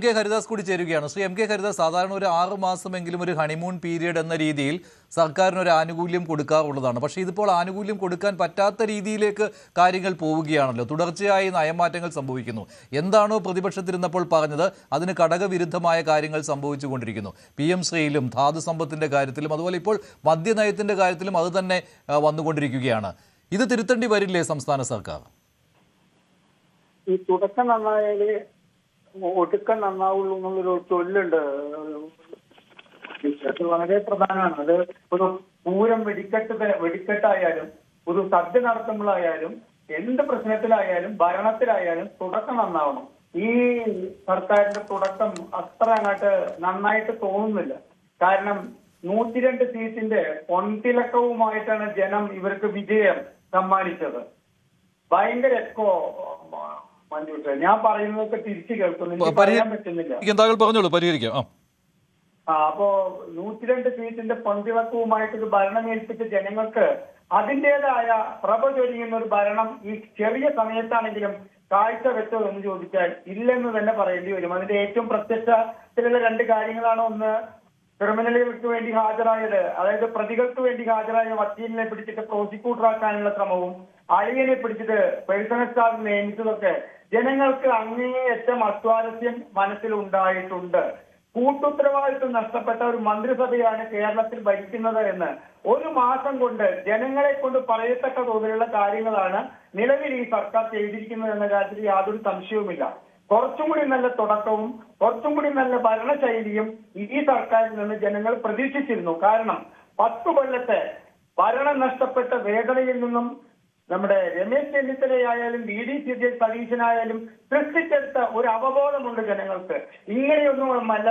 K Haridas കൂടി ചേരുകയാണ്. Shri M K Haridas, സാധാരണ ഒരു 6 മാസമെങ്കിലും ഒരു ഹണിമൂൺ പീരീഡ് എന്ന രീതിയിൽ സർക്കാരിന് ഒരു ആനുകൂല്യം കൊടുക്കാറുള്ളതാണ്. പക്ഷേ ഇതിപ്പോൾ ആനുകൂല്യം കൊടുക്കാൻ പറ്റാത്ത രീതിയിലേക്ക് കാര്യങ്ങൾ പോവുകയാണല്ലോ. തുടർച്ചയായി നയമാറ്റങ്ങൾ സംഭവിക്കുന്നു. എന്താണോ പ്രതിപക്ഷത്തിരുന്നപ്പോൾ പറഞ്ഞത് അതിന് ഘടകവിരുദ്ധമായ കാര്യങ്ങൾ സംഭവിച്ചുകൊണ്ടിരിക്കുന്നു. PM ശ്രീയിലും ധാതു സമ്പത്തിന്റെ കാര്യത്തിലും അതുപോലെ ഇപ്പോൾ മദ്യനയത്തിന്റെ കാര്യത്തിലും അത് തന്നെ വന്നുകൊണ്ടിരിക്കുകയാണ്. ഇത് തിരുത്തേണ്ടി വരില്ലേ സംസ്ഥാന സർക്കാർ? ഈ തുടക്കം നന്നായാല് ഒടുക്കം നന്നാവുള്ളൂ എന്നുള്ളൊരു ചൊല്ലുണ്ട്. അത് വളരെ പ്രധാനമാണ്. അത് ഒരു പൂരം വെടിക്കെട്ടായാലും ഒരു സദ്യ നടത്തുമ്പോഴായാലും എന്ത് പ്രശ്നത്തിലായാലും ഭരണത്തിലായാലും തുടക്കം നന്നാവണം. ഈ സർക്കാരിന്റെ തുടക്കം അത്ര അങ്ങോട്ട് നന്നായിട്ട് തോന്നുന്നില്ല. കാരണം 102 സീറ്റിന്റെ പൊൻതിളക്കവുമായിട്ടാണ് ജനം ഇവർക്ക് വിജയം സമ്മാനിച്ചത്. ഭയങ്കര എക്കോ മഞ്ജുട്ടെ, ഞാൻ പറയുന്നതൊക്കെ തിരിച്ചു കേൾക്കുന്നു, പറയാൻ പറ്റുന്നില്ല. പരിഹരിക്കാം. അപ്പോ 102 സീറ്റിന്റെ പൊൻതിളക്കവുമായിട്ട് ഒരു ഭരണം ഏൽപ്പിച്ച ജനങ്ങൾക്ക് അതിൻ്റെതായ പ്രഭ ചൊരിയുന്ന ഒരു ഭരണം ഈ ചെറിയ സമയത്താണെങ്കിലും കാഴ്ചവെച്ചോ എന്ന് ചോദിച്ചാൽ ഇല്ലെന്ന് തന്നെ പറയേണ്ടി വരും. അതിന്റെ ഏറ്റവും പ്രത്യക്ഷത്തിലുള്ള 2 കാര്യങ്ങളാണ്. ഒന്ന്, ക്രിമിനലുകൾക്ക് വേണ്ടി ഹാജരായത്, അതായത് പ്രതികൾക്ക് വേണ്ടി ഹാജരായ വക്കീലിനെ പിടിച്ചിട്ട് പ്രോസിക്യൂട്ടർ ആക്കാനുള്ള ശ്രമവും അളിയനെ പിടിച്ചിട്ട് പേഴ്സണൽ സ്റ്റാഫ് നിയമിച്ചതൊക്കെ ജനങ്ങൾക്ക് അങ്ങേയറ്റം അസ്വാരസ്യം മനസ്സിലുണ്ടായിട്ടുണ്ട്. കൂട്ടുത്തരവാദിത്വം നഷ്ടപ്പെട്ട ഒരു മന്ത്രിസഭയാണ് കേരളത്തിൽ ഭരിക്കുന്നത് എന്ന് 1 മാസം കൊണ്ട് ജനങ്ങളെ കൊണ്ട് പറയത്തക്ക തോതിലുള്ള കാര്യങ്ങളാണ് നിലവിൽ ഈ സർക്കാർ ചെയ്തിരിക്കുന്നത് എന്ന കാര്യത്തിൽ യാതൊരു സംശയവുമില്ല. കുറച്ചും കൂടി നല്ല തുടക്കവും കുറച്ചും കൂടി നല്ല ഭരണശൈലിയും ഈ സർക്കാരിൽ നിന്ന് ജനങ്ങൾ പ്രതീക്ഷിച്ചിരുന്നു. കാരണം 10 കൊല്ലത്തെ ഭരണം നഷ്ടപ്പെട്ട വേദനയിൽ നിന്നും നമ്മുടെ രമേശ് ചെന്നിത്തലയായാലും VD സതീശനായാലും സൃഷ്ടിച്ചെടുത്ത ഒരു അവബോധമുണ്ട് ജനങ്ങൾക്ക്. ഇങ്ങനെയൊന്നുമല്ല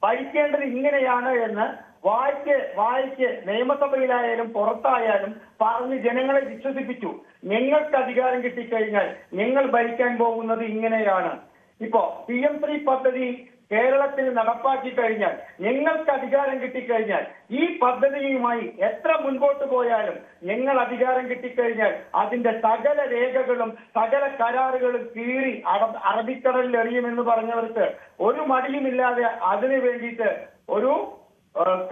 ഭരിക്കേണ്ടത് ഇങ്ങനെയാണ് എന്ന് വായിക്ക് നിയമസഭയിലായാലും പുറത്തായാലും പറഞ്ഞ് ജനങ്ങളെ വിശ്വസിപ്പിച്ചു. ഞങ്ങൾക്ക് അധികാരം കിട്ടിക്കഴിഞ്ഞാൽ ഞങ്ങൾ ഭരിക്കാൻ പോകുന്നത് ഇങ്ങനെയാണ്. ഇപ്പോ PM3 പദ്ധതി കേരളത്തിൽ നടപ്പാക്കി കഴിഞ്ഞാൽ, ഞങ്ങൾക്ക് അധികാരം കിട്ടിക്കഴിഞ്ഞാൽ ഈ പദ്ധതിയുമായി എത്ര മുൻപോട്ട് പോയാലും ഞങ്ങൾ അധികാരം കിട്ടിക്കഴിഞ്ഞാൽ അതിന്റെ സകല രേഖകളും സകല കരാറുകളും കീറി അറബിക്കടലിൽ എറിയുമെന്ന് പറഞ്ഞവർക്ക് ഒരു മടിയുമില്ലാതെ അതിനു വേണ്ടിയിട്ട് ഒരു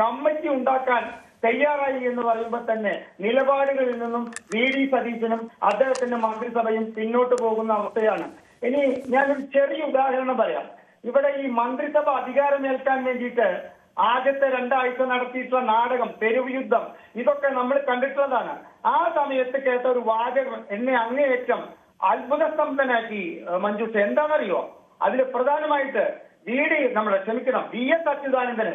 കമ്മിറ്റി ഉണ്ടാക്കാൻ തയ്യാറായി എന്ന് പറയുമ്പോൾ തന്നെ നിലപാടുകളിൽ നിന്നും VD സതീശനും അദ്ദേഹത്തിന്റെ മന്ത്രിസഭയും പിന്നോട്ട് പോകുന്ന അവസ്ഥയാണ്. ഇനി ഞാനൊരു ചെറിയ ഉദാഹരണം പറയാം. ഇവിടെ ഈ മന്ത്രിസഭ അധികാരമേൽക്കാൻ വേണ്ടിയിട്ട് ആദ്യത്തെ 2 ആഴ്ച നടത്തിയിട്ടുള്ള നാടകം, തെരുവ് യുദ്ധം, ഇതൊക്കെ നമ്മൾ കണ്ടിട്ടുള്ളതാണ്. ആ സമയത്ത് കേട്ട ഒരു വാചകം എന്നെ അങ്ങേയറ്റം അത്ഭുതസ്തംഭനാക്കി മഞ്ജുഷ. എന്താണെന്നറിയോ? അതിൽ പ്രധാനമായിട്ട് VS അച്യുതാനന്ദന്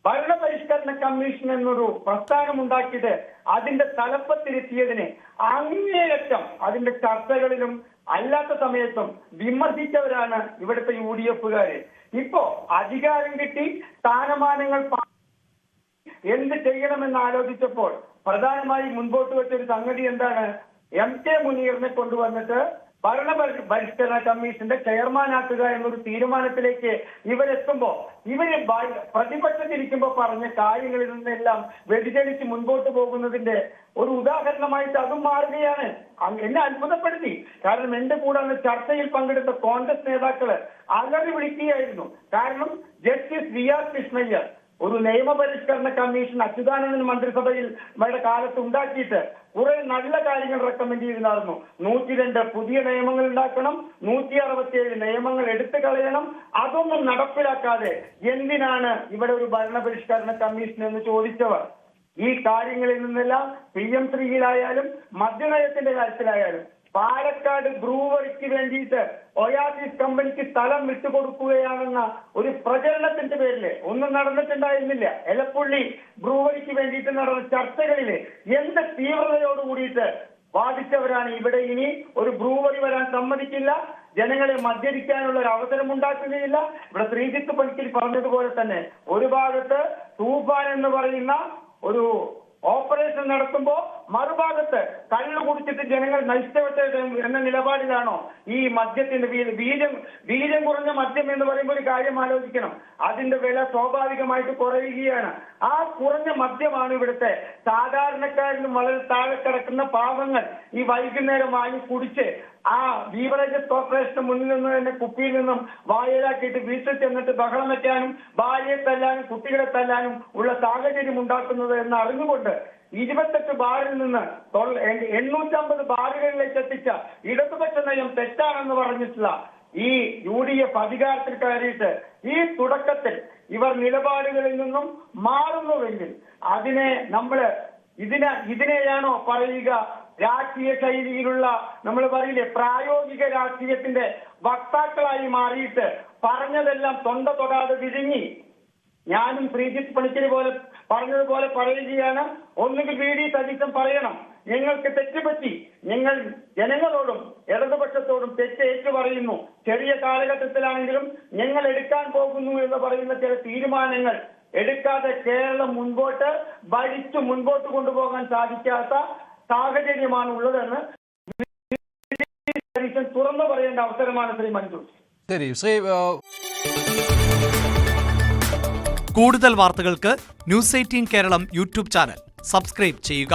ഭരണപരിഷ്കരണ കമ്മീഷൻ എന്നൊരു പ്രസ്ഥാനം ഉണ്ടാക്കിയിട്ട് അതിന്റെ തലപ്പത്തിരുത്തിയതിന് അങ്ങേയറ്റം അതിന്റെ ചർച്ചകളിലും അല്ലാത്ത സമയത്തും വിമർശിച്ചവരാണ് ഇവിടുത്തെ UDFകാര്. ഇപ്പോ അധികാരം കിട്ടി സ്ഥാനമാനങ്ങൾ എന്ത് ചെയ്യണമെന്ന് ആലോചിച്ചപ്പോൾ പ്രധാനമായി മുൻപോട്ട് വെച്ചൊരു സംഗതി എന്താണ്? MK മുനീറിനെ കൊണ്ടുവന്നിട്ട് ഭരണപരിഷ്കരണ കമ്മീഷന്റെ ചെയർമാനാക്കുക എന്നൊരു തീരുമാനത്തിലേക്ക് ഇവരെത്തുമ്പോ ഇവര് പ്രതിപക്ഷത്തിരിക്കുമ്പോ പറഞ്ഞ കാര്യങ്ങളിൽ നിന്നെല്ലാം വ്യതിചലിച്ച് മുൻപോട്ട് പോകുന്നതിന്റെ ഒരു ഉദാഹരണമായിട്ട് അതും മാറുകയാണ്. എന്നെ അത്ഭുതപ്പെടുത്തി. കാരണം എന്റെ കൂടെ അന്ന് ചർച്ചയിൽ പങ്കെടുത്ത കോൺഗ്രസ് നേതാക്കള് അലറി വിളിക്കുകയായിരുന്നു. കാരണം ജസ്റ്റിസ് VR കൃഷ്ണയ്യർ ഒരു നിയമപരിഷ്കരണ കമ്മീഷൻ അച്യുതാനന്ദൻ മന്ത്രിസഭയിൽ കാലത്ത് ഉണ്ടാക്കിയിട്ട് കുറെ നല്ല കാര്യങ്ങൾ റെക്കമെൻഡ് ചെയ്തിരുന്നു. 102 പുതിയ നിയമങ്ങൾ ഉണ്ടാക്കണം, 167 നിയമങ്ങൾ എടുത്തു കളയണം. അതൊന്നും നടപ്പിലാക്കാതെ എന്തിനാണ് ഇവിടെ ഒരു ഭരണപരിഷ്കരണ കമ്മീഷൻ എന്ന് ചോദിച്ചവർ ഈ കാര്യങ്ങളിൽ നിന്നെല്ലാം PM3യിലായാലും മദ്യനയത്തിന്റെ കാര്യത്തിലായാലും പാലക്കാട് ബ്രൂവറിക്ക് വേണ്ടിയിട്ട് ഒയാസിസ് കമ്പനിക്ക് സ്ഥലം വിട്ടുകൊടുക്കുകയാണെന്ന ഒരു പ്രചരണത്തിന്റെ പേരില് ഒന്നും നടന്നിട്ടുണ്ടായിരുന്നില്ല. എലപ്പുള്ളി ബ്രൂവറിക്ക് വേണ്ടിയിട്ട് നടന്ന ചർച്ചകളില് എന്ത് തീവ്രതയോടുകൂടിയിട്ട് വാദിച്ചവരാണ് ഇവിടെ ഇനി ഒരു ബ്രൂവറി വരാൻ സമ്മതിക്കില്ല, ജനങ്ങളെ മദ്യപിക്കാനുള്ള ഒരു അവസരം ഉണ്ടാക്കുകയില്ല. ഇവിടെ ശ്രീജിത്ത് പണിക്കർ പറഞ്ഞതുപോലെ തന്നെ ഒരു ഭാഗത്ത് തൂഫാൻ എന്ന് പറയുന്ന ഒരു ഓപ്പറേഷൻ നടത്തുമ്പോ മറുഭാഗത്ത് കള്ളു കുടിച്ചിട്ട് ജനങ്ങൾ നഷ്ടപ്പെട്ട എന്ന നിലപാടിലാണോ ഈ മദ്യത്തിന്റെ വീര്യം കുറഞ്ഞ മദ്യം എന്ന് പറയുമ്പോൾ ഒരു കാര്യം ആലോചിക്കണം. അതിന്റെ വില സ്വാഭാവികമായിട്ട് കുറയുകയാണ്. ആ കുറഞ്ഞ മദ്യമാണ് ഇവിടുത്തെ സാധാരണക്കാരിലും വളരെ താഴെ കിടക്കുന്ന പാവങ്ങൾ ഈ വൈകുന്നേരം വാങ്ങി കുടിച്ച് ആ ബീവറേജസ് കോർപ്പറേഷന് മുന്നിൽ നിന്ന് തന്നെ കുപ്പിയിൽ നിന്നും വായലാക്കിയിട്ട് വീട്ടിൽ ചെന്നിട്ട് ബഹളം വെക്കാനും ഭാര്യയെ തല്ലാനും കുട്ടികളെ തല്ലാനും ഉള്ള സാഹചര്യം ഉണ്ടാക്കുന്നത് എന്ന് അറിഞ്ഞുകൊണ്ട് 28 ബാറിൽ നിന്ന് 850 ബാറുകളിലേക്ക് എത്തിച്ച ഇടതുപക്ഷ നയം തെറ്റാണെന്ന് പറഞ്ഞിട്ടുള്ള ഈ UDF അധികാരത്തിൽ കയറിയിട്ട് ഈ തുടക്കത്തിൽ ഇവർ നിലപാടുകളിൽ നിന്നും മാറുന്നുവെങ്കിൽ അതിനെ ഇതിനെയാണോ പറയുക രാഷ്ട്രീയ ശൈലിയിലുള്ള നമ്മൾ പറയില്ലേ പ്രായോഗിക രാഷ്ട്രീയത്തിന്റെ വക്താക്കളായി മാറിയിട്ട് പറഞ്ഞതെല്ലാം തൊണ്ട തൊടാതെ വിഴുങ്ങി ഞാനും ശ്രീജിത്ത് പണിക്കര് പോലെ പറഞ്ഞതുപോലെ പറയുകയാണ്. ഒന്നുകിൽ VD സതീശൻ പറയണം ഞങ്ങൾക്ക് തെറ്റുപറ്റി, ഞങ്ങൾ ജനങ്ങളോടും ഇടതുപക്ഷത്തോടും തെറ്റേറ്റു പറയുന്നു, ചെറിയ കാലഘട്ടത്തിലാണെങ്കിലും ഞങ്ങൾ എടുക്കാൻ പോകുന്നു എന്ന് പറയുന്ന ചില തീരുമാനങ്ങൾ എടുക്കാതെ കേരളം മുൻപോട്ട് കൊണ്ടുപോകാൻ സാധിക്കാത്ത സാഹചര്യമാണ് ഉള്ളതെന്ന് തുറന്നു പറയേണ്ട അവസരമാണ് ശ്രീ മഞ്ജു. ശരി ശ്രീ കൂടുതൽ വാർത്തകൾക്ക് news 18 Keralam YouTube channel subscribe ചെയ്യുക.